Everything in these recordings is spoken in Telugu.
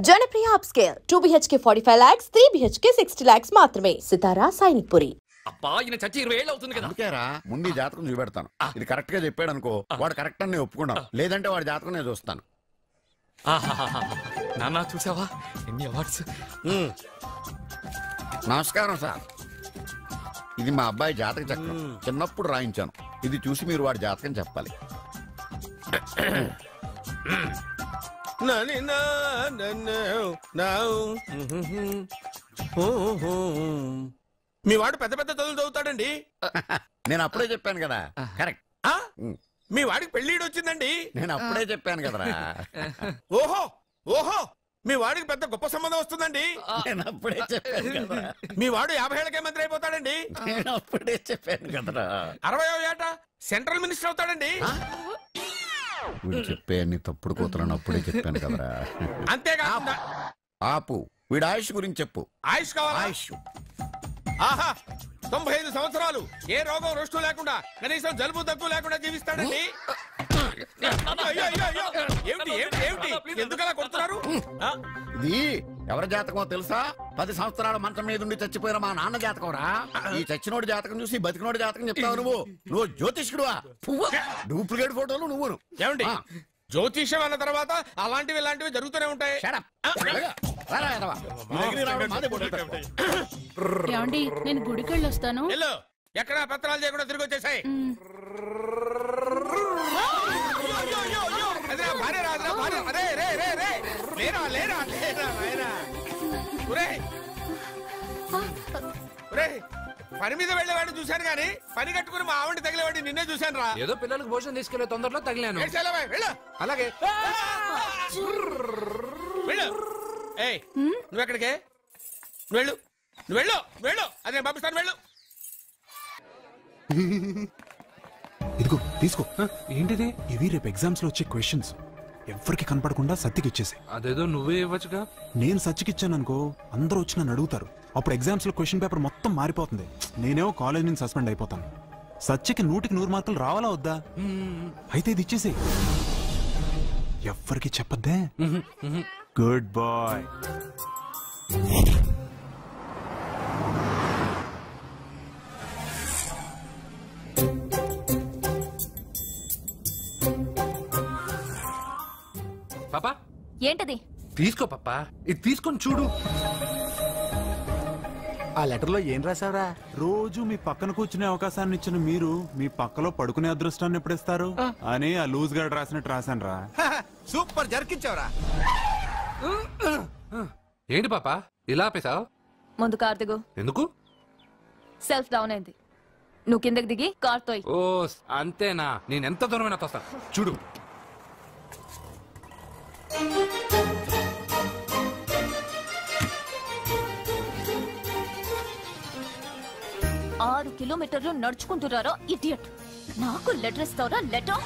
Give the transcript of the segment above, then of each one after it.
Janapriya upscale 2 BHK 45 lakhs, 3 BHK 60 lakhs మాత్రమే. సితారా సైనిక్పురి. అబ్బా ఈయన చచ్చి 20 ఏళ్ళు అవుతుంది కదా. అందుకేరా ముందు ఈ జాతకం చూపెడతాను. ఇది కరెక్ట్ గా చెప్పాడు అనుకో, వాడు కరెక్ట్ అని నేను ఒప్పుకున్నాను. లేదంటే వాడి జాతకం నేను చూస్తాను. నాన్న చూసావా ఎన్ని అవార్డ్స్. నమస్కారం సార్. ఇది మా అబ్బాయి జాతక చక్రం. చిన్నప్పుడు రాయించాను. ఇది చూసి మీరు వాడి జాతకం చెప్పాలి. మీ వాడు పెద్ద పెద్ద చదువులు చదువుతాడండి. నేను అప్పుడే చెప్పాను కదా. కరెక్ట్. మీ వాడికి పెళ్లిడు వచ్చిందండి. నేను అప్పుడే చెప్పాను కదరా. ఓహో ఓహో మీ వాడికి పెద్ద గొప్ప సంబంధం వస్తుందండి. నేను అప్పుడే చెప్పాను కదరా. మీ వాడు 50 ఏళ్ళకే మంత్రి అయిపోతాడండి. నేను అప్పుడే చెప్పాను కదరా. 60వ ఏట సెంట్రల్ మినిస్టర్ అవుతాడండి. వీడు చెప్పే అన్ని తప్పుడు కూతురని అప్పుడే చెప్పాను కదరా. అంతేకాకుండా ఆపు, వీడి ఆయుష్ గురించి చెప్పు. ఆయుష్ కావాలా? ఆయుష్ ఆహా 95 సంవత్సరాలు ఏ రోగం రుష్టు లేకుండా కనీసం జలుబు దగ్గు లేకుండా జీవిస్తాడండి. అయ్యో, అయ్యో, అయ్యో. ఏమిటి ఏమిటి ఏమిటి ఎందుకలా కొడుతున్నారు? ఇది ఎవరి జాతకమో తెలుసా? 10 సంవత్సరాల మంచం మీద ఉండి చచ్చిపోయిన మా నాన్న జాతకం రా. ఈ చచ్చినోడి జాతకం చూసి బతికినోడి జాతకం చెప్తావు నువ్వు జ్యోతిష్కుడువా? డూప్లికేట్ ఫోటోలు నువ్వు. ఏమండి జ్యోతిష్యం అన్న తర్వాత అలాంటివి ఇలాంటివి జరుగుతూనే ఉంటాయి. ఏమండి నేను గుడికి వెళ్ళొస్తాను. ఎక్కడ పత్రాలు చేయకుండా తిరిగి వచ్చేసాయి. పని మీద వెళ్ళేవాడిని చూశాను గానీ పని కట్టుకుని మా ఆవిడ తగిలేవాడిని నిన్నే చూశాను రా. ఏదో పిల్లలకు భోజనం తీసుకెళ్లే తొందరలో తగిలాను. అలాగే వెళ్ళు. ఏయ్ నువ్వెక్కడికే? వెళ్ళు నువ్వు వెళ్ళు వెళ్ళు. అదే పంపిస్తాను వెళ్ళు. ఇదిగో తీసుకో. ఏంటిది? ఇవి రేపు ఎగ్జామ్స్ లో వచ్చే క్వశ్చన్స్. ఎవరికి కనపడకుండా సత్యకి ఇచ్చేసి. అదేదో నువ్వే ఇవ్వచ్చుగా. నేను సత్యకిచ్చాను అనుకో, అందరూ వచ్చి నన్ను అడుగుతారు. అప్పుడు ఎగ్జామ్స్ లో క్వశ్చన్ పేపర్ మొత్తం మారిపోతుంది. నేనేమో కాలేజ్ నుంచి సస్పెండ్ అయిపోతాను. సత్యకి 100కి 100 మార్కులు రావాలా వద్దా? అయితే ఇది ఇచ్చేసి. ఎవ్వరికి చెప్పద్దే. Good bye. పాపా ఏంటది? తీసుకో పాపా, ఇది తీసుకొని చూడు. ఆ లెటర్ లో ఏం రాసావురా? రోజు మీ పక్కన కూర్చునే అవకాశాన్ని ఇచ్చిన మీరు మీ పక్కలో పడుకునే అదృష్టాన్ని ఎప్పుడిస్తారు అని ఆ లూజ్ గార్డ్ రాసినట్టు రాశాను రా. సూపర్ జరికించావురా. ఏంటి పాపా ఇలా ఆపేశావు? ముందు కార్ దిగు. ఎందుకు? సెల్ఫ్ డౌన్ అయింది. నువ్వు కిందకి దిగి కార్ తోయ్. ఓ అంతేనా? నేను ఎంత దూరమైనా తోస్తాను చూడు. ఆరు కిలోమీటర్లు నడుచుకుంటున్నారో ఇడియట్. నాకు లెటర్ ఇస్తావరా? లెటర్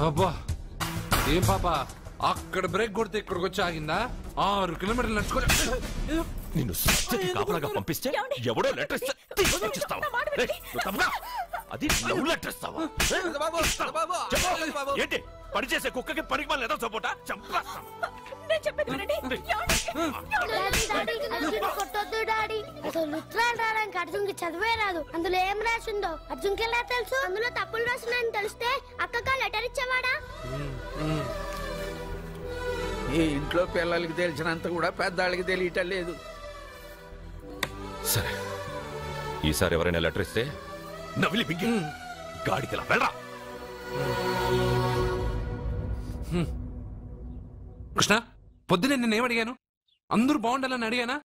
అబ్బా ఏం పాపా అక్కడ బ్రేక్ కొడితే ఇక్కడికి వచ్చి ఆగిందా? 6 కిలోమీటర్లు నడుచుకొని నిన్ను సత్యకి కాపలాగా పంపిస్తే ఎవడో లెటర్ అది లవ్ లెటర్ ఇస్తావా? ఏంటి పని చేసే కుక్కకి పనికి మళ్ళీ ఏదో సపోటా చంపేస్తాం. అర్జున్కి చదివే రాదు. అందులో ఏం రాసిందో అర్జున్కి ఎలా తెలుసు? అందులో తప్పులు రాసిందని తెలిస్తే అక్కగా లెటర్ ఇచ్చేవాడా? ఈ ఇంట్లో పిల్లలకి తెలిసినంత కూడా పెద్దవాళ్ళకి తెలియటం లేదు. సరే ఈసారి ఎవరైనా లెటర్ ఇస్తే నవిలి బిగ్గి గాడికలా వెళ్ళరా. కృష్ణ పొద్దునే నేను అడిగాను? అందరూ బాగుండాలని అడిగానా?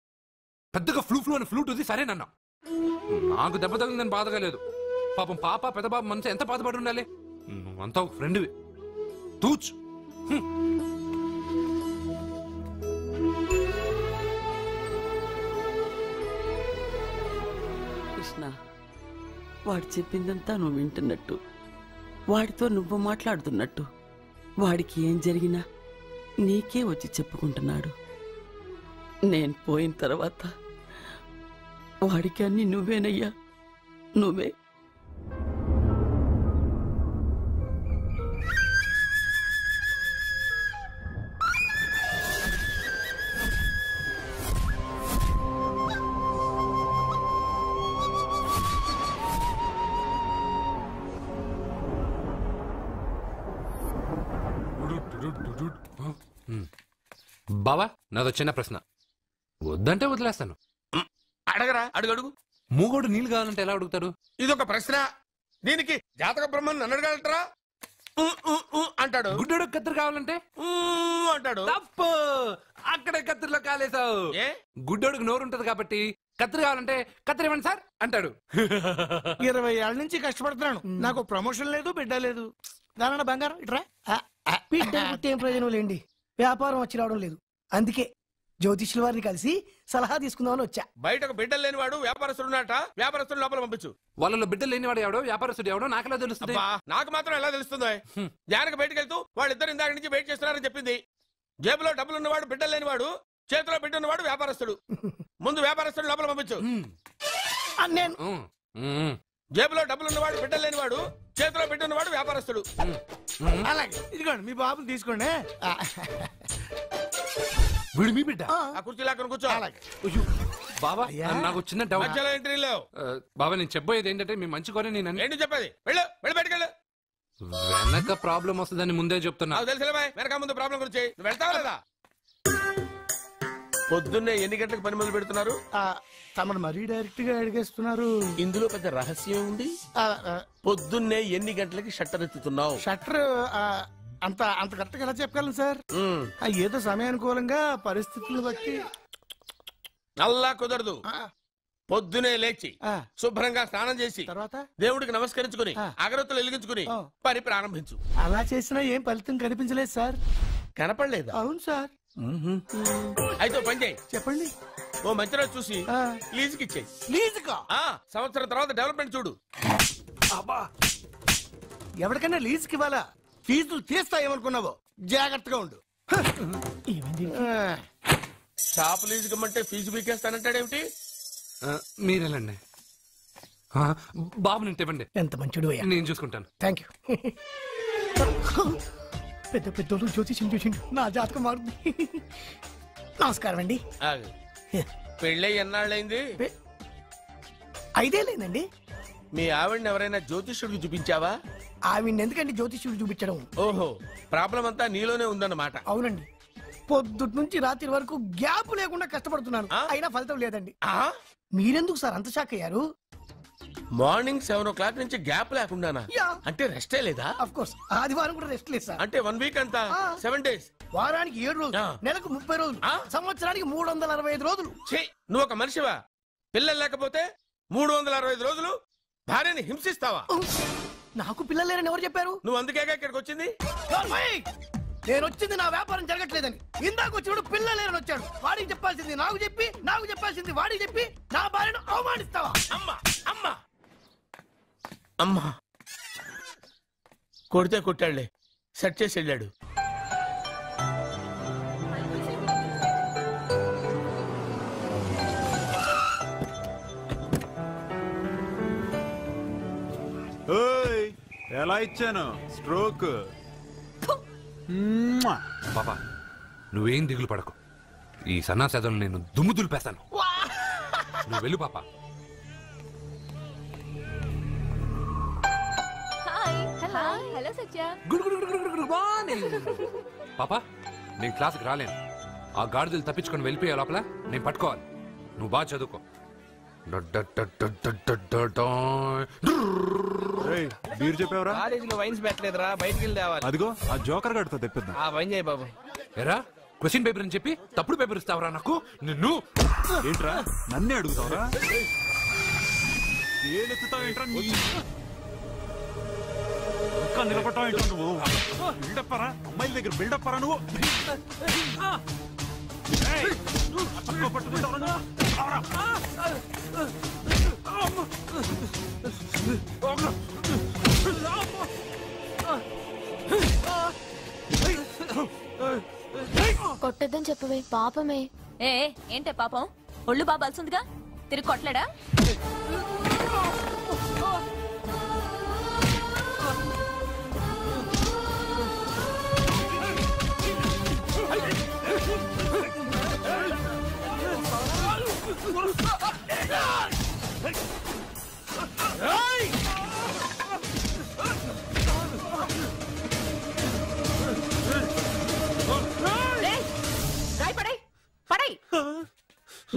పెద్దగా ఫ్లూ అని ఫ్లూట్ ఉంది సరేనన్నా. నాకు దెబ్బ తగిలిందని బాధగా లేదు. పాపం పాప పెద్ద బాబు మనసు ఎంత బాధపడి ఉండాలి. నువ్వంతా ఒక ఫ్రెండ్వి. తూచ్. కృష్ణ, వాడు చెప్పిందంతా నువ్వు వింటున్నట్టు, వాడితో నువ్వు మాట్లాడుతున్నట్టు, వాడికి ఏం జరిగినా నీకే వచ్చి చెప్పుకుంటున్నాడు. నేను పోయిన తర్వాత వాడికి అన్ని నువ్వేనయ్యా, నువ్వే. బావా, నాదో చిన్న ప్రశ్న. వద్దంటే వదిలేస్తాను. అడగరా, అడుగు. మూగోడు నీళ్ళు కావాలంటే ఎలా అడుగుతాడు? ఇదొక ప్రశ్న. దీనికి జాతక బ్రహ్మను నన్ను అడగలటరా? అంటాడు. గుడ్డోడు కత్తిరి కావాలంటే అంటాడు. తప్పు, అక్కడే కత్తిరిలో కాలేసావు. గుడ్డోడికి నోరు ఉంటది కాబట్టి కత్తిరి కావాలంటే కత్తిరి ఇవ్వండి సార్ అంటాడు. 20 ఏళ్ళ నుంచి కష్టపడుతున్నాను, నాకు ప్రమోషన్ లేదు, బిడ్డ లేదు. దానన్న బంగారం ఇట్రా. బిడ్డ ఏం ప్రయోజనం లేండి, వ్యాపారం వచ్చి రావడం లేదు. అందుకే జ్యోతిష్యుల వారిని కలిసి సలహా తీసుకుందామని వచ్చా. బయటకు బిడ్డలు లేనివాడు వ్యాపారస్తుడున్నట. వ్యాపారస్తుడు లోపల పంపించు. వాళ్ళలో బిడ్డలు లేనివాడు ఎవడో వ్యాపారస్తుడు ఎవడో నాకెలా తెలుస్తుంది? నాకు మాత్రం ఎలా తెలుస్తుందో? జానకి బయటకు వెళ్తూ వాళ్ళిద్దరు ఇందాక నుంచి వెయిట్ చేస్తున్నారని చెప్పింది. జేబులో డబ్బులు ఉన్నవాడు బిడ్డలు లేనివాడు, చేతిలో బిడ్డ ఉన్నవాడు వ్యాపారస్తుడు. ముందు వ్యాపారస్తుడు లోపల పంపించు. జేబులో డబ్బులు ఉన్నవాడు బిడ్డలు లేనివాడు, చేతిలో బిడ్డ ఉన్నవాడు వ్యాపారస్తుడు. అలాగే, ఇదిగోండి మీ బాబుని తీసుకోండి. వీడు మీ బిడ్డ? ఆ కుర్చీ లాక్కని కూర్చో. బాబా, నాకు చిన్న డౌట్. మధ్యలో ఎంట్రీ లేవు. బాబా, నేను చెప్పబోయేది ఏంటంటే మీ మంచి కోరే. నేను ఏంటి చెప్పేది? వెళ్ళు, వెళ్ళి బయటకెళ్ళు. వెనక ప్రాబ్లం వస్తుందని ముందే చెప్తున్నా. తెలుసులే, వెనక ముందు ప్రాబ్లం గురించి. నువ్వు వెళ్తావా లేదా? పొద్దున్నే ఎన్ని గంటలకు పని మొదలు పెడుతున్నారు? తమను మరీ డైరెక్ట్ గా అడిగేస్తున్నారు. ఇందులో పెద్ద రహస్యం ఉంది. పొద్దున్నే ఎన్ని గంటలకి షట్టర్ ఎత్తుతున్నావు? షట్టర్ అంత కరెక్ట్ గా ఎలా చెప్పగలను సార్? ఏదో సమయానుకూలంగా పరిస్థితులను బట్టి. అల్లా కుదరదు. పొద్దునే లేచి శుభ్రంగా స్నానం చేసి తర్వాత దేవుడికి నమస్కరించుకుని అగరత్తులు వెలిగించుకుని పని ప్రారంభించు. అలా చేసినా ఏం ఫలితం కనిపించలేదు సార్. కనపడలేదు? అవును సార్. అయితే పని చేయి. చెప్పండి. ఓ మంచి రోజు చూసి లీజుకి ఇచ్చేయి. లీజుకా? సంవత్సరం తర్వాత డెవలప్మెంట్ చూడు. అబ్బా, ఎవరికైనా లీజుకి ఇవ్వాలా? ఫీజులు తీస్తాయేమనుకున్నావో, జాగ్రత్తగా ఉండు. షాప్ లీజుకి ఇమ్మంటే ఫీజు పీకేస్తానంటాడేమిటి? మీరేలండి. బాబు నేను ఇవ్వండి. ఎంత మంచిడు, నేను చూసుకుంటాను. Thank you. పెద్ద పెద్దోళ్ళు జ్యోతిష్యం చూసిండు, నా జాతకం మారుంది. నమస్కారం అండి. పెళ్ళై ఎన్నాళ్ళైంది? 5 ఏళ్ళైందండి. మీ ఆవిడని ఎవరైనా జ్యోతిష్యుడికి చూపించావా? ఆవిడ ఎందుకండి జ్యోతిష్యుడు చూపించడం? ఓహో, ప్రాబ్లం అంతా నీలోనే ఉందన్నమాట. అవునండి, పొద్దుటి నుంచి రాత్రి వరకు గ్యాప్ లేకుండా కష్టపడుతున్నాను, అయినా ఫలితం లేదండి. మీరెందుకు సార్ అంత షాక్ అయ్యారు? మార్నింగ్ 7 o'clock నుంచి గ్యాప్ లేకుండానా? అంటే రెస్టే లేదా? ఆఫ్ కోర్స్, ఆదివారం కూడా రెస్ట్ లేదు సార్. అంటే 1 week అంతా 7 days. వారానికి 7 రోజులు, నెలకు 30 రోజులు, సంవత్సరానికి 365 రోజులు. నువ్వు ఒక మనిషివా? పిల్లలు లేకపోతే 365 రోజులు భార్యని హింసిస్తావా? నాకు పిల్లలు లేరని ఎవరు చెప్పారు? నువ్వు అందుకేగా ఇక్కడికి వచ్చింది. నేను వచ్చింది నా వ్యాపారం జరగట్లేదని. ఇందాక వచ్చినప్పుడు పిల్లలు లేరని వచ్చాడు. వాడికి చెప్పాల్సింది నాకు చెప్పి, నాకు చెప్పాల్సింది వాడికి చెప్పి నా భార్యను అవమానిస్తావా? అమ్మా అమ్మా అమ్మా, కొడితే కొట్టాడులే, సెట్ చేసి వెళ్ళాడు. ఎలా ఇచ్చాను స్ట్రోక్? పాపా, నువ్వేం దిగులు పడకు. ఈ సన్నాసేదలు నేను దుమ్ము దులిపేస్తాను. నువ్వు వెళ్ళు పాపా. పాపా, నేను క్లాస్కి రాలేను. ఆ గాడిదలు తప్పించుకొని వెళ్ళిపోయే లోపల నేను పట్టుకోవాలి. నువ్వు బాగా చదువుకో. బీర్ చెప్పావరా? కాలేజీలో వైన్స్ పెట్టలేదురా, బయటికి వెళ్ళి తేవాలి. అదిగో ఆ జోకర్ గడితో తెప్పిద్దాం. ఆ వైన్ చేయి బాబు. ఎరా, క్వశ్చన్ పేపర్ అని చెప్పి తప్పుడు పేపర్ ఇస్తావరా నాకు? నిన్ను ఏంట్రా నన్నే అడుగుతావరా? ఏలెత్తుతావేంట్రా? ఇంకా నిలబడటం ఏంటో నువ్వు? బిల్డప్ రా, అమ్మాయిల దగ్గర బిల్డప్ రా నువ్వు. పట్టుకుంటావు. కొట్టద్దని చెప్పవే, పాపమే. ఏంటే పాపం? ఒళ్ళు బాబాల్సిందిగా తిరిగి కొట్టలేడా?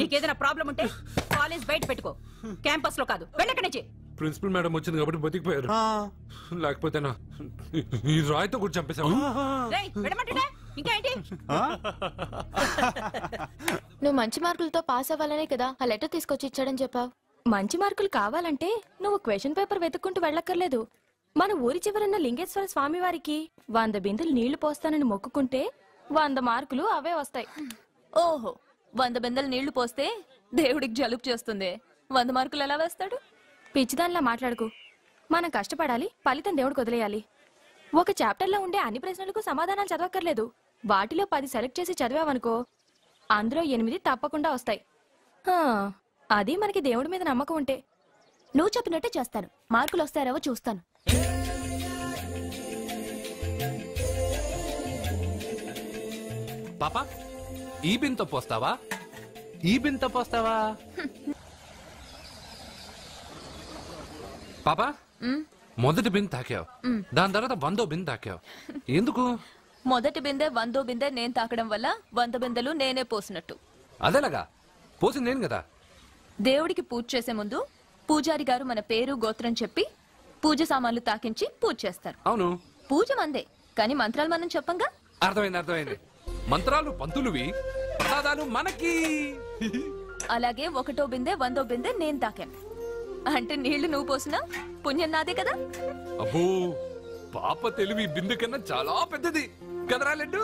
నీకేదైనా ప్రాబ్లం ఉంటే కాలేజ్ బయట పెట్టుకో, క్యాంపస్ లో కాదు. వెళ్ళక్కడి నుంచి. ప్రిన్సిపల్ మేడం వచ్చింది కాబట్టి బతికిపోయారు, లేకపోతే ఈ రాయితో కూడా చంపేశావు. ఇంకా ఏంటి? నువ్వు మంచి మార్కులతో పాస్ అవ్వాలనే కదా ఆ లెటర్ తీసుకొచ్చి ఇచ్చాడని చెప్పావు. మంచి మార్కులు కావాలంటే నువ్వు క్వశ్చన్ పేపర్ వెతుక్కుంటూ వెళ్ళక్కర్లేదు. మన ఊరి చివరన్న లింగేశ్వర స్వామి వారికి 100 బిందెలు నీళ్లు పోస్తానని మొక్కుకుంటే 100 మార్కులు అవే వస్తాయి. ఓహో, 100 బిందెలు నీళ్లు పోస్తే దేవుడికి జలుబు చేస్తుంది, 100 మార్కులు ఎలా వేస్తాడు? పిచ్చిదానిలా మాట్లాడుకు. మనం కష్టపడాలి, ఫలితం దేవుడికి వదిలేయాలి. ఒక చాప్టర్లో ఉండే అన్ని ప్రశ్నలకు సమాధానాలు చదవక్కర్లేదు. వాటిలో 10 సెలెక్ట్ చేసి చదివావనుకో, అందులో 8 తప్పకుండా వస్తాయి. అది మనకి దేవుడి మీద నమ్మకం ఉంటే. నువ్వు చెప్పినట్టే చేస్తాను. మార్కులు వస్తారేవో చూస్తాను. పాపా, ఈ బింతో పోస్తావా? ఈ బింతో పోస్తావా? పాపా, మొదటి బిందె తాకావు, దాని తర్వాత 100వ బిందె తాకావు. ఎందుకు? మొదటి బిందె 100వ బిందె నేను తాకడం వల్ల 100 బిందెలు నేనే పోసినట్టు. అదేలాగా పోసింది నేను కదా. దేవుడికి పూజ చేసే ముందు పూజారి గారు మన పేరు గోత్రం చెప్పి పూజ సామాన్లు తాకించి పూజ చేస్తారు. అవును, పూజ మందే, కానీ మంత్రాలు మనం చెప్పంగా. అర్థమైంది. మంత్రాలు పంతులువి, ప్రసాదాలు మనకి. అలాగే 1వ బిందె 100వ బిందె నేను తాకాను అంటే నీళ్లు నువ్వు పోసినా పుణ్యం నాదే కదా. అబ్బో, పాప తెలివి బిందు కన్నా చాలా పెద్దది కదరా లడ్డు.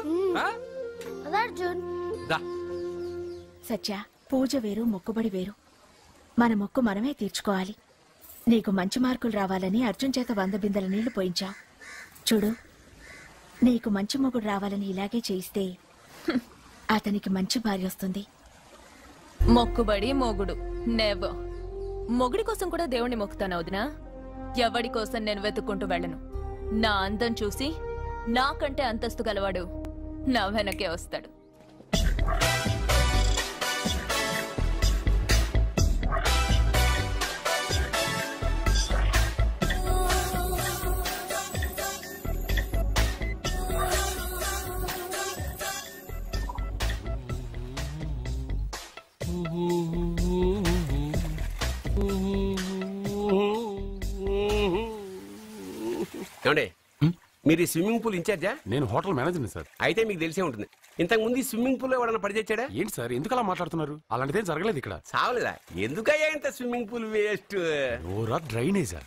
సత్య, పూజ వేరు, మొక్కుబడి వేరు. మన మొక్కు మనమే తీర్చుకోవాలి. నీకు మంచి మార్కులు రావాలని అర్జున్ చేత 100 బిందెల నీళ్లు పోయించావు. చూడు, నీకు మంచి మొగుడు రావాలని ఇలాగే చేయిస్తే అతనికి మంచి భార్య వస్తుంది. మొక్కుబడి మొగుడు నెవర్. మొగుడి కోసం కూడా దేవుణ్ణి మొక్కుతాను వదినా. ఎవడి కోసం నేను వెతుక్కుంటూ వెళ్ళను. నా అందం చూసి నాకంటే అంతస్తు గలవాడు నా వెనకే వస్తాడు. మీరు స్విమ్మింగ్ పూల్ ఇన్ఛార్జా? నేను హోటల్ మేనేజర్ సార్. అయితే మీకు తెలిసే ఉంటుంది. ఇంతకు ముందు స్విమ్మింగ్ పూల్ ఎవడన్నా పడి తెచ్చాడా? ఏంటి సార్ ఎందుకు అలా మాట్లాడుతున్నారు? అలాంటిదేం జరగలేదు ఇక్కడ. సావలేదా? ఎందుకయ్యా ఇంత స్విమ్మింగ్ పూల్ వేస్ట్? డ్రైనేజా?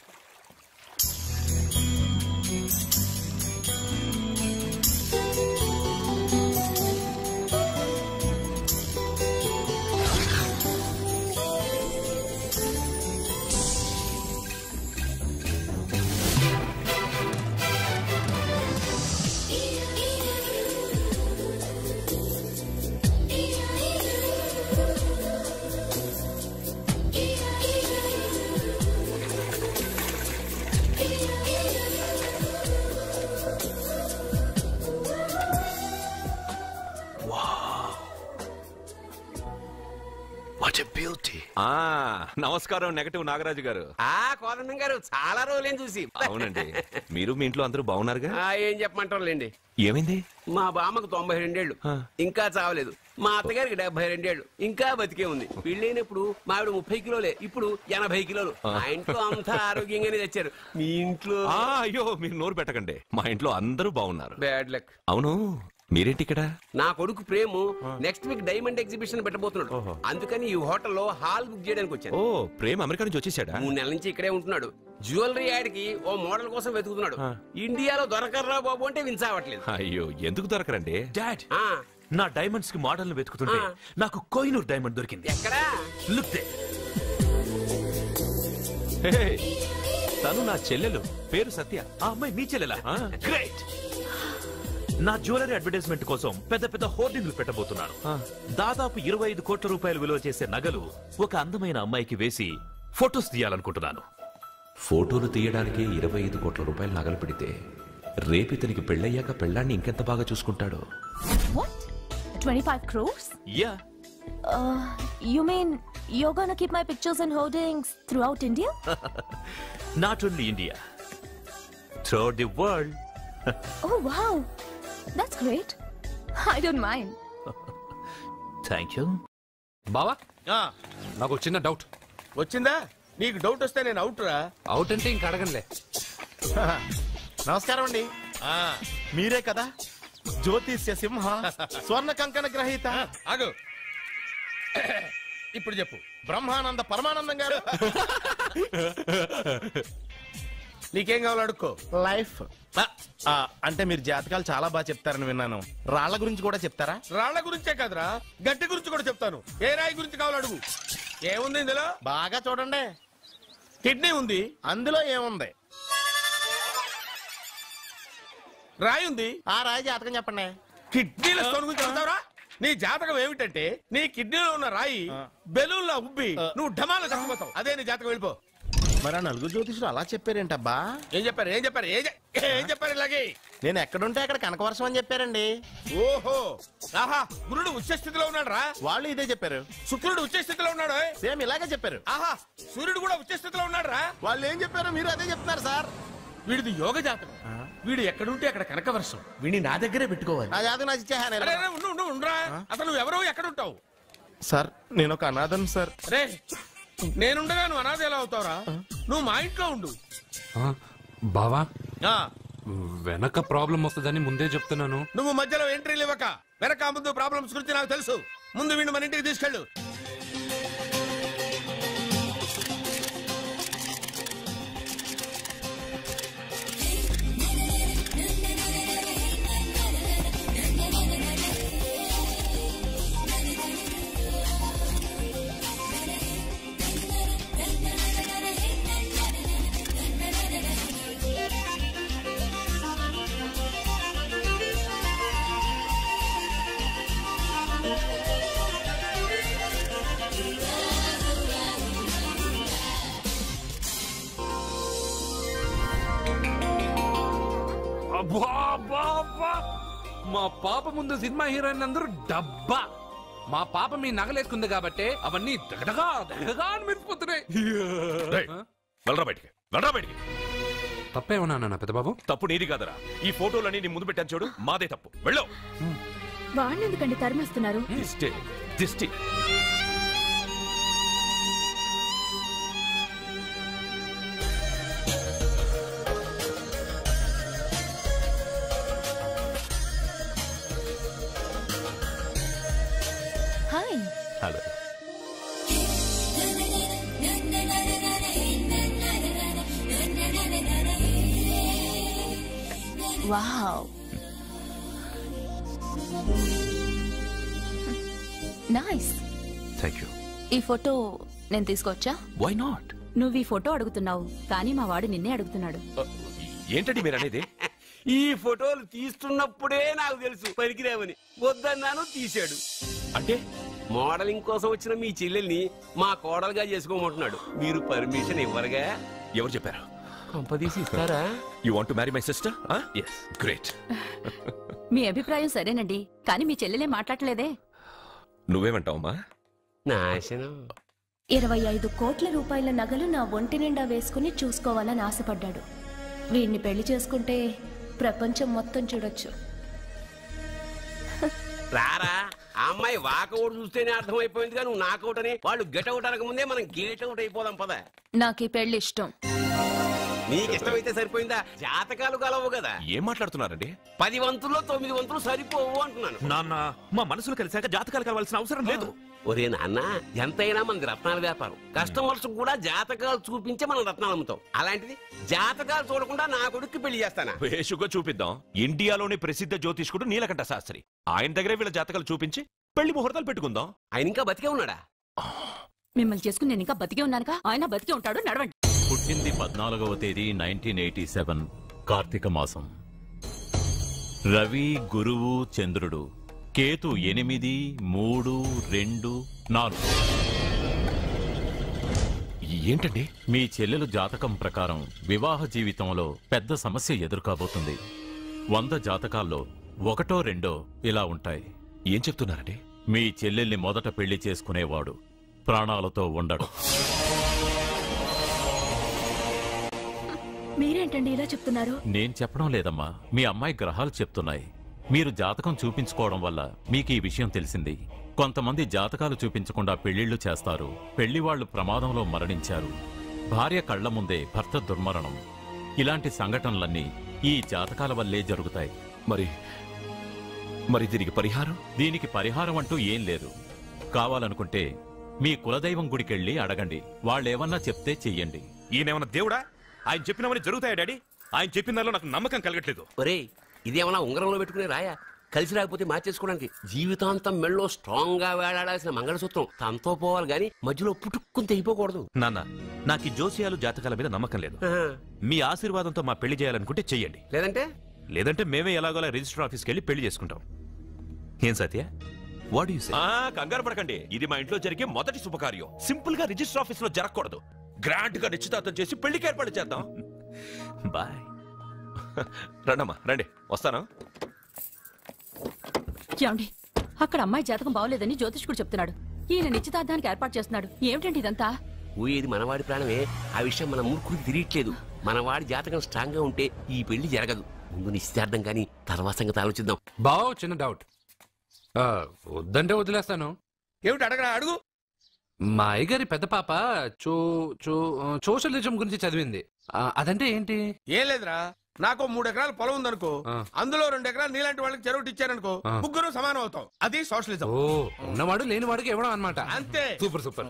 నమస్కారం నెగటివ్ నాగరాజు గారు. కోదండం గారు, చాలా రోజులేం చూసి. అవునండి, మీరు మీ ఇంట్లో అందరూ బాగున్నారుగా? ఏం చెప్పమంటారులేండి. ఏమైంది? మా బామ్మకు 92 ఏళ్ళు, ఇంకా చావలేదు. మా అత్తగారికి 72 ఏళ్ళు, ఇంకా బతికే ఉంది. పెళ్ళైనప్పుడు మావిడ 30 కిలోలే, ఇప్పుడు 80 కిలోలు. మా ఇంట్లో అంతా ఆరోగ్యంగానే తెచ్చారు. మీ ఇంట్లో? అయ్యో, మీరు నోరు పెట్టకండి. మా ఇంట్లో అందరూ బాగున్నారు. Bad luck. అవును, మీరేంటి ఇక్కడ? నా కొడుకు ప్రేము నెక్స్ట్ వీక్ డైమండ్ ఎగ్జిబిషన్ పెట్టబోతున్నాడు. అందుకని ఈ హోటల్లో హాల్ బుక్ చేయడానికి వచ్చాను. ఓ, ప్రేమ్ అమెరికా నుంచి వచ్చేసాడా? 3 నెలల నుంచి ఇక్కడే ఉంటున్నాడు. జ్యువెలరీ యాడ్కి ఓ మోడల్ కోసం వెతుకుతున్నాడు. ఇండియాలో దొరకర్రా బాబు అంటే విన్సావట్లేదు. అయ్యో, ఎందుకు దొరకరండి? డాడ్, నా డైమండ్స్ కి మోడల్ వెతుకుతుంటే నాకు కోహినూర్ డైమండ్ దొరికింది. ఎక్కడా? Look they. తను నా చెల్లెలు, పేరు సత్య. ఆ అమ్మాయి మీ చెల్లెలా? గ్రేట్. నా జ్యువెలరీ అడ్వర్టైజ్మెంట్ కోసం పెద్ద పెద్ద హోర్డింగ్లు పెట్టబోతున్నాను. దాదాపు 25 కోట్ల రూపాయలు విలువ చేసే నగలు ఒక అందమైన అమ్మాయికి వేసి ఫొటోస్ తీయాలనుకుంటున్నాను. ఫోటోలు తీయడానికి 25 కోట్ల రూపాయలు నగలు పెడితే రేపు ఇతనికి పెళ్ళయ్యాక పెళ్ళాన్ని ఇంకెంత బాగా చూసుకుంటాడో. 25 crores? Yeah. You mean you're gonna keep my pictures and hoardings throughout India? Not only India, throughout the world. Oh wow, that's great. I don't mind. Thank you. బావా, నాకు చిన్న డౌట్ వచ్చిందా? నీకు డౌట్ వస్తే నేను అవుట్ రా. అవుట్ అంటే ఇంక అడగనులే. నమస్కారం అండి. మీరే కదా జ్యోతిష్య సింహ స్వర్ణ కంకణ గ్రహీత? ఆగు, ఇప్పుడు చెప్పు. బ్రహ్మానంద పరమానందం గారు. నీకేం కావాలో అడుక్కో. లైఫ్ అంటే మీరు జాతకాలు చాలా బాగా చెప్తారని విన్నాను. రాళ్ల గురించి కూడా చెప్తారా? రాళ్ల గురించే కాదురా, గట్టి గురించి కూడా చెప్తాను. ఏ రాయి గురించి కావాలో అడుగు. ఏముంది ఇందులో? బాగా చూడండి. కిడ్నీ ఉంది. అందులో ఏముంది? రాయి ఉంది. ఆ రాయి జాతకం చెప్పండి. కిడ్నీల స్టోన్ గురించి చెప్తావురా? నీ జాతకం ఏమిటంటే నీ కిడ్నీలో ఉన్న రాయి బెలూన్లా ఉబ్బి నువ్వు ఢమాలో చచ్చిపోతావు. అదే నీ జాతకం. వెళ్ళిపో. మరి ఆ నలుగురు జ్యోతిషులు అలా చెప్పారేంటబ్బా? ఏం చెప్పారు? ఏం చెప్పారు? ఏం చెప్పారు? ఇలాగే నేను ఎక్కడుంటే అక్కడ కనకవర్షం అని చెప్పారండి. ఓహో, ఆహా, గురుడు ఉచ్చ స్థితిలో ఉన్నాడు రా. వాళ్ళు ఇదే చెప్పారు. శుక్రుడు ఉచ్చ స్థితిలో ఉన్నాడు. సేమ్ ఇలాగే చెప్పారు. ఆహా, సూర్యుడు కూడా ఉచ్చ స్థితిలో ఉన్నాడు రా. వాళ్ళు ఏం చెప్పారో మీరు అదే చెప్తున్నారు సార్. వీడిది యోగ జాతకం. వీడు ఎక్కడుంటే అక్కడ కనకవర్షం. వీడిని నా దగ్గరే పెట్టుకోవాలి. నా జాతకం నాకు ఇచ్చేహాను. ఉండరా. అసలు నువ్వెవరో ఎక్కడుంటావు? సార్ నేను ఒక అనాథం సార్. రే, నేనుండగా నువ్వు అనాథ ఎలా అవుతావురా? నువ్వు మా ఇంట్లో ఉండు. బావా, వెనక ప్రాబ్లం వస్తుందని ముందే చెప్తున్నాను. నువ్వు మధ్యలో ఎంట్రీలు ఇవ్వక. వెనక ముందు ప్రాబ్లమ్స్ గురించి నాకు తెలుసు. ముందు వీడిని మన ఇంటికి తీసుకెళ్ళు. మా పాప ముందు సినిమా హీరోయిన్ అందరూ డబ్బా. మా పాప మీ నగలేసుకుంది కాబట్టి అవన్నీ దగదగా దగదగా అని మెరిసిపోతున్నాయి. వెళ్ళరా బయటికి, వెళ్ళరా బయటికి. తప్పేమన్నా నాన్న పెద్ద బాబు? తప్పు నీది కాదరా. ఈ ఫోటోలన్నీ నీ ముందు పెట్టాను చూడు, మాదే తప్పు. వెళ్ళు. వాడిని ఎందుకండి తరిమేస్తున్నారు? దిష్టి దిష్టి. Hi. Hello. Wow, nice. Thank you. ఈ ఫోటో నేను తీసుకోవచ్చా? Why not? నువ్వు ఈ ఫోటో అడుగుతున్నావు, కానీ మా వాడు నిన్నే అడుగుతున్నాడు. ఏంటండి మీరు అనేది? ఈ ఫోటోలు తీస్తున్నప్పుడే నాకు తెలుసు పనికిరామని. వద్దన్నాను, తీశాడు. అంటే మోడలింగ్ కోసం వచ్చిన మీ చెల్లెల్ని మా కోడలుగా చేసుకోమంటున్నాడు. మీరు పర్మిషన్ ఇవ్వరుగా? ఎవరు చెప్పారు? కంపదీసి ఇస్తారా? You want to marry my sister? yes, great. మీ అభిప్రాయం సరేనండి, కానీ మీ చెల్లెలే మాట్లాడలేదే. నువ్వేమంటావమ్మా? నాశనం. 25 కోట్ల రూపాయల నగలు నా ఒంటి నిండా వేసుకుని చూసుకోవాలని ఆశపడ్డాడు. వీడిని పెళ్లి చేసుకుంటే ప్రపంచం మొత్తం చూడొచ్చు. రారా, ఆ అమ్మాయి వాకౌట్ చూస్తేనే అర్థమైపోయిందిగా నువ్వు నాకౌట్ అని. వాళ్ళు గెటౌట్ అనక ముందే మనం గేట్ అవుట్ అయిపోదాం పద. నాకు ఈ పెళ్లి ఇష్టం. నీకు ఇష్టమైతే సరిపోయిందా? జాతకాలు కలవు కదా. ఏం మాట్లాడుతున్నారండి? 10 వంతుల్లో 9 వంతులు సరిపోవు అంటున్నాను. నాన్న, మా మనసులు కలిసాక జాతకాలు కలవాల్సిన అవసరం లేదు. ఒరే నాన్న, ఎంతైనా మనది రత్నాల వ్యాపారం. కస్టమర్స్ కూడా జాతకాలు చూపించే మనం రత్నాలు అమ్ముతాం. అలాంటిది జాతకాలు చూడకుండా నా కొడుక్కి పెళ్లి చేస్తానా? వేషుగా చూపిద్దాం. ఇండియాలోని ప్రసిద్ధ జ్యోతిష్కుడు నీలకంఠ శాస్త్రి, ఆయన దగ్గరే వీళ్ళ జాతకాలు చూపించి పెళ్లి ముహూర్తాలు పెట్టుకుందాం. ఆయన ఇంకా బతికే ఉన్నాడా? మిమ్మల్ని చేసుకుని నేను ఇంకా బతికే ఉన్నానుగా. ఆయన బతికే ఉంటాడు. నడవండి. పుట్టింది 14వ తేదీ 1987 కార్తీక మాసం. రవి, గురువు, చంద్రుడు, కేతు 8, 3, 2, 4. ఏంటండి? మీ చెల్లెలు జాతకం ప్రకారం వివాహ జీవితంలో పెద్ద సమస్య ఎదుర్కోబోతుంది. 100 జాతకాల్లో 1, 2 ఇలా ఉంటాయి. ఏం చెప్తున్నారండి? మీ చెల్లెల్ని మొదట పెళ్లి చేసుకునేవాడు ప్రాణాలతో ఉండడు. మీరేంటండి ఇలా చెప్తున్నారు? నేను చెప్పడం లేదమ్మా, మీ అమ్మాయి గ్రహాలు చెప్తున్నాయి. మీరు జాతకం చూపించుకోవడం వల్ల మీకు ఈ విషయం తెలిసింది. కొంతమంది జాతకాలు చూపించకుండా పెళ్లిళ్లు చేస్తారు. పెళ్లివాళ్లు ప్రమాదంలో మరణించారు. భార్య కళ్ల ముందే భర్త దుర్మరణం. ఇలాంటి సంఘటనలన్నీ ఈ జాతకాల వల్లే జరుగుతాయి. మరి దీనికి పరిహారం? దీనికి పరిహారం అంటూ ఏం లేదు. కావాలనుకుంటే మీ కులదైవం గుడికెళ్ళి అడగండి. వాళ్ళేమన్నా చెప్తే చెయ్యండి. ఈయనేమన్నా దేవుడా? ఆయన చెప్పినవన్నీ జరుగుతాయా డాడీ? ఆయన చెప్పిన దానిలో నాకు నమ్మకం కలగట్లేదు. ఒరే, ఇదేమన్నా ఉంగరంలో పెట్టుకునే రాయా? కలిసి రాకపోతే మార్చేసుకోవడానికి జీవితాంతం మెళ్ళో స్ట్రాంగ్ గా వేలాడాల్సిన మంగళసూత్రం తనతో పోవాలి గాని మధ్యలో పుట్టుక్కుని తెగిపోకూడదు. నాన్న, నాకు ఈ జోసియాలు జాతకాల మీద నమ్మకం లేదు. మీ ఆశీర్వాదంతో మా పెళ్లి చేయాలనుకుంటే చెయ్యండి. లేదంటే మేమే ఎలాగోలా రిజిస్టర్ ఆఫీస్కి వెళ్ళి పెళ్లి చేసుకుంటాం. ఏం సత్య? What you say? కంగారు పడకండి. ఇది మా ఇంట్లో జరిగే మొదటి శుభకార్యం. సింపుల్ గా రిజిస్టర్ ఆఫీస్ లో జరగకూడదు. గ్రాండ్ గా నిశ్చితార్థం చేసి పెళ్లికి ఏర్పాటు చేద్దాం. బాయ్. రండమ్మా, రండి, వస్తాను. ఏమండి, అక్కడ అమ్మాయి జాతకం బాగోలేదని జ్యోతిష్కుడు చెప్తున్నాడు. ఈయన నిశ్చితార్థానికి ఏర్పాటు చేస్తున్నాడు. ఏమిటండి ఇదంతా? ఊయేది మనవాడి ప్రాణమే. ఆ విషయం మన మూర్ఖుడికి తిరియట్లేదు. మనవాడి జాతకం స్ట్రాంగ్ గా ఉంటే ఈ పెళ్లి జరగదు. ముందు నిశ్చితార్థం కానీ తర్వాత సంగతి ఆలోచిద్దాం. బావ, చిన్న డౌట్. వద్దంటే వదిలేస్తాను. ఏమిటి అడగరా? అడుగు. మా అయ్యగారి పెద్ద పాప సోషలిజం గురించి చదివింది. అదంటే ఏంటి? ఏం లేదురా, నాకు 3 ఎకరాల పొలం ఉందనుకో, అందులో 2 ఎకరాలు నీలాంటి వాళ్ళకి చెరువు ఇచ్చారనుకో, ముగ్గురు సమానం అవుతాం. అది సోషలిజం. ఉన్నవాడు లేనివాడికి ఇవ్వడం అన్నమాట. అంతే. Super super.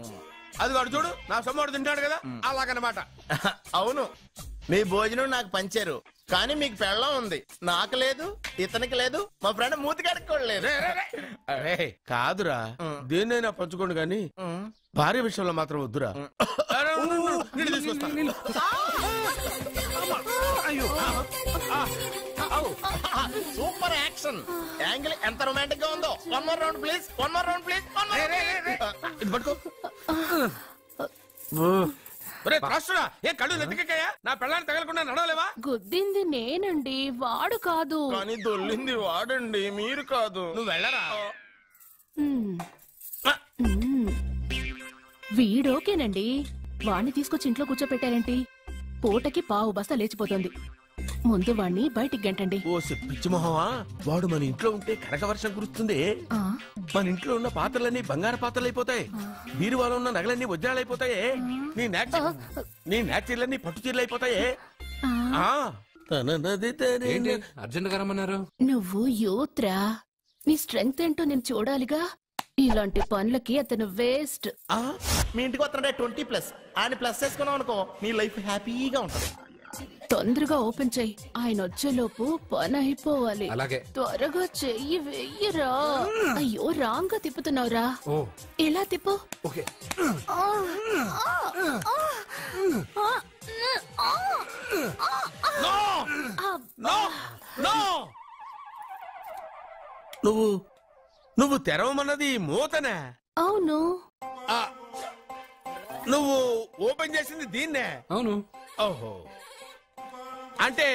అది వాడు చూడు, నా సొమ్మడు తింటాడు కదా, అలాగనమాట. అవును, మీ భోజనం నాకు పంచారు, కానీ మీకు పెళ్ళం ఉంది, నాకు లేదు, ఇతనికి లేదు, మా ఫ్రెండ్ మూతి కడుక్కోలేదు. కాదురా, దేన్నైనా పంచుకోండి గాని భార్య విషయంలో మాత్రం వద్దురా. సూపర్ యాక్షన్ యాంగిల్ ఎంత రొమాంటిక్ గా ఉందో. 1 more round please, 1 more round please. ఇది పట్టుకో. ఏ కళ్ళు నెత్తికెక్కాయా? నా పెళ్ళాన్ని తగలకుండా నడవలేవా? గుద్దింది నేనండి, వాడు కాదు. కానీ దొల్లింది వాడండి, మీరు కాదు. నువ్వు వెళ్ళరా. వీడోకేనండి. వాణ్ణి తీసుకొచ్చి ఇంట్లో కూర్చోపెట్టారేంటి? పూటకి పావు బస్తా లేచిపోతుంది. ముందు వాణ్ణి బయటికి గంటండి. ఓ పిచ్చి మొహమా, వాడు మన ఇంట్లో ఉంటే కనక వర్షం కురుస్తుంది. మన ఇంట్లో ఉన్న పాత్రలన్నీ బంగారు పాత్రలు అయిపోతాయి. బీరువాలో ఉన్న నగలన్నీ వజ్రాలైపోతాయి. నీ నాచీర్లన్నీ పట్టు చీరలు అయిపోతాయి. అర్జెంట్ గా రమ్మన్నారు. నువ్వు యూత్రా, నీ స్ట్రెంగ్త్ ఏంటో నేను చూడాలిగా. ఇలాంటి పనులకి అతను వేస్ట్. మీ ఇంటికి వస్తున్నాడే 20+ ఆయన ప్లస్ చేసుకున్నావు అనుకో, నీ లైఫ్ హ్యాపీగా ఉంటుంది. తొందరగా ఓపెన్ చెయ్యి, ఆయన వచ్చేలోపు పని అయిపోవాలి. అలాగే. త్వరగా చెయ్యి వెయ్యరా. అయ్యో, రాంగ్ గా తిప్పుతున్నావురా. ఎలా తిప్పు. నువ్వు తెరవమన్నది మూతనే. అవును. నువ్వు ఓపెన్ చేసింది దీన్నే. అవును. ఓహో, అంటే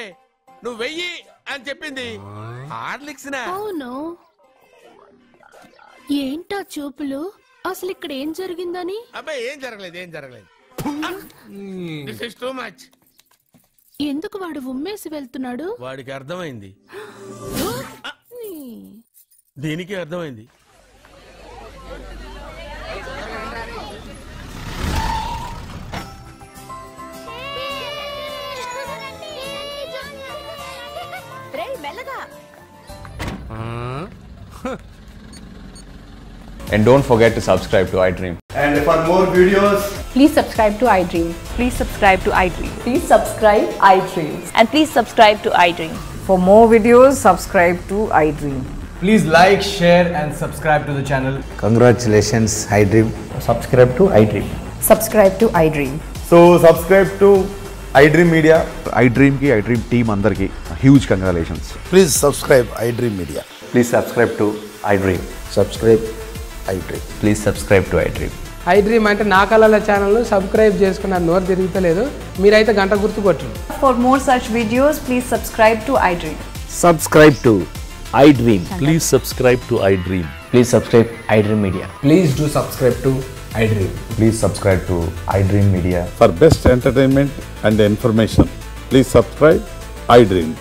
నువ్వు వెయ్యి అని చెప్పింది హార్లిక్స్. అవును. ఏంటా చూపులు? అసలు ఇక్కడ ఏం జరిగిందని? అబ్బాయి, ఏం జరగలేదు, ఏం జరగలేదు. This is too much. ఎందుకు వాడు ఉమ్మేసి వెళ్తున్నాడు? వాడికి అర్థమైంది, దీనికి అర్థమైంది. మెల్లగా. And don't forget to subscribe to iDream. And for more videos, please subscribe to iDream. Please subscribe to iDream. Please subscribe iDream. And please subscribe to iDream. For more videos, subscribe to iDream. please like, share and subscribe to the channel. Congratulations, iDream. Subscribe to iDream. Subscribe to iDream. So subscribe to iDream Media. iDream ki iDream team andarki huge congratulations. Please subscribe iDream Media. Please subscribe to iDream. Subscribe iDream. Please subscribe to iDream. iDream అంటే నా కళల ఛానల్ సబ్స్క్రైబ్ చేసుకున్న నోరు తిరుగుతలేదు మీరైతే గంట గుర్తు కొట్టండి. For more such videos, please subscribe to iDream. Subscribe to iDream. Please subscribe to iDream. Please subscribe iDream Media. Please do subscribe to iDream. Please subscribe to iDream Media. For best entertainment and information, please subscribe iDream.